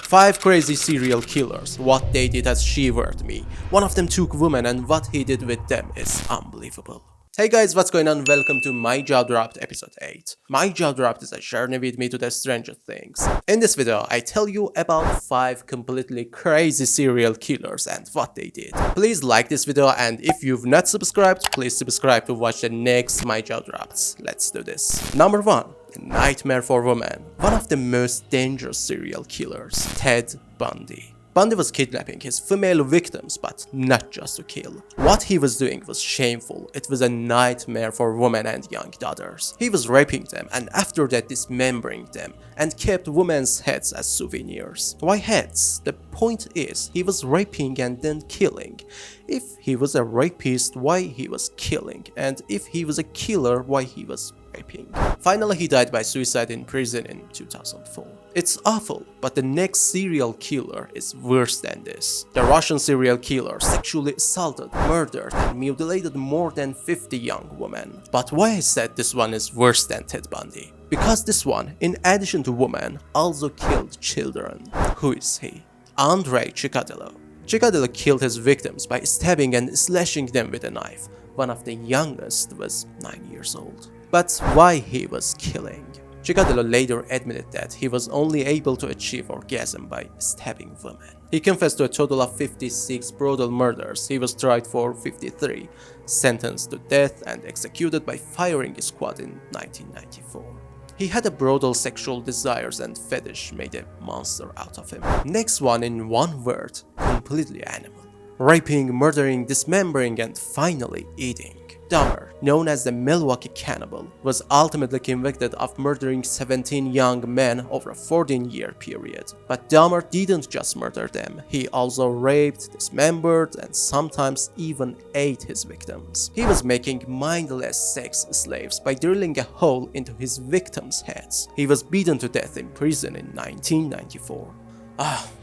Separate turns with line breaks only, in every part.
5 crazy serial killers, what they did has shivered me. One of them took women and what he did with them is unbelievable. Hey guys, what's going on? Welcome to My Jaw Dropped episode 8. My Jaw Dropped is a journey with me to the Stranger Things. In this video, I tell you about 5 completely crazy serial killers and what they did. Please like this video, and if you've not subscribed, please subscribe to watch the next My Jaw Drops. Let's do this. Number 1. Nightmare for Women. One of the most dangerous serial killers, Ted Bundy. Bundy was kidnapping his female victims, but not just to kill. What he was doing was shameful. It was a nightmare for women and young daughters. He was raping them and after that dismembering them and kept women's heads as souvenirs. Why heads? The point is, he was raping and then killing. If he was a rapist, why he was killing? And if he was a killer, why he was raping? Finally, he died by suicide in prison in 2004. It's awful, but the next serial killer is worse than this. The Russian serial killer sexually assaulted, murdered, and mutilated more than 50 young women. But why I said this one is worse than Ted Bundy? Because this one, in addition to women, also killed children. Who is he? Andrei Cicadello. Cicadello killed his victims by stabbing and slashing them with a knife. One of the youngest was 9 years old. But why he was killing? Cicadello later admitted that he was only able to achieve orgasm by stabbing women. He confessed to a total of 56 brutal murders. He was tried for 53, sentenced to death and executed by firing squad in 1994. He had a brutal sexual desires and fetish made a monster out of him. Next one, in one word, completely animal. Raping, murdering, dismembering, and finally eating. Dahmer, known as the Milwaukee Cannibal, was ultimately convicted of murdering 17 young men over a 14-year period. But Dahmer didn't just murder them, he also raped, dismembered, and sometimes even ate his victims. He was making mindless sex slaves by drilling a hole into his victims' heads. He was beaten to death in prison in 1994.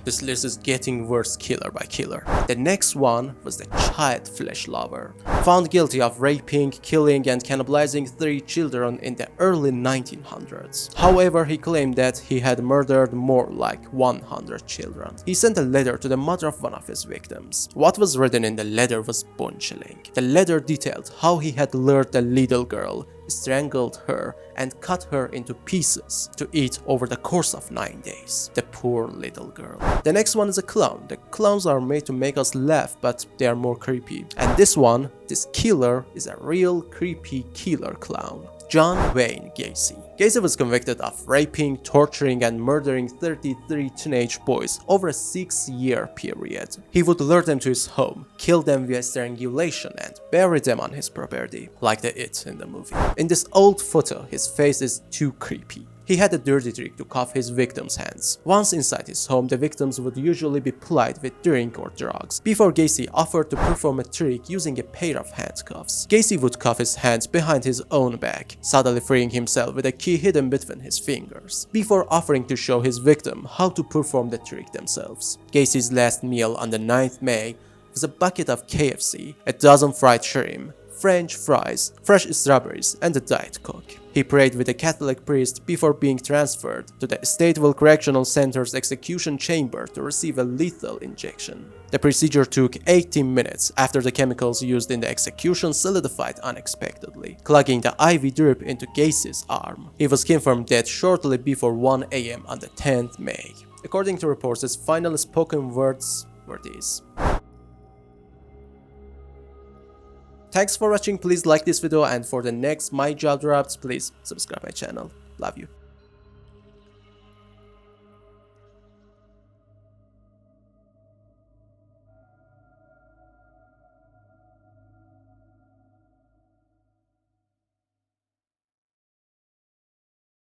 This list is getting worse killer by killer. The next one was the child flesh lover. Found guilty of raping, killing, and cannibalizing 3 children in the early 1900s. However, he claimed that he had murdered more like 100 children. He sent a letter to the mother of one of his victims. What was written in the letter was bone-chilling. The letter detailed how he had lured the little girl, strangled her, and cut her into pieces to eat over the course of 9 days. The poor little girl. The next one is a clown. The clowns are made to make us laugh, but they are more creepy. And this killer is a real creepy killer clown. John Wayne Gacy. Gacy was convicted of raping, torturing, and murdering 33 teenage boys over a 6-year period. He would lure them to his home, kill them via strangulation, and bury them on his property, like the It in the movie. In this old photo, his face is too creepy. He had a dirty trick to cuff his victims' hands. Once inside his home, the victims would usually be plied with drink or drugs, before Gacy offered to perform a trick using a pair of handcuffs. Gacy would cuff his hands behind his own back, suddenly freeing himself with a key hidden between his fingers, before offering to show his victim how to perform the trick themselves. Gacy's last meal on the 9th May was a bucket of KFC, a dozen fried shrimp, French fries, fresh strawberries, and a Diet Coke. He prayed with a Catholic priest before being transferred to the Stateville Correctional Center's execution chamber to receive a lethal injection. The procedure took 18 minutes after the chemicals used in the execution solidified unexpectedly, clogging the IV drip into Gacy's arm. He was confirmed dead shortly before 1 a.m. on the 10th May. According to reports, his final spoken words were these. Thanks for watching, please like this video, and for the next My Jaw Drops, please subscribe my channel. Love you.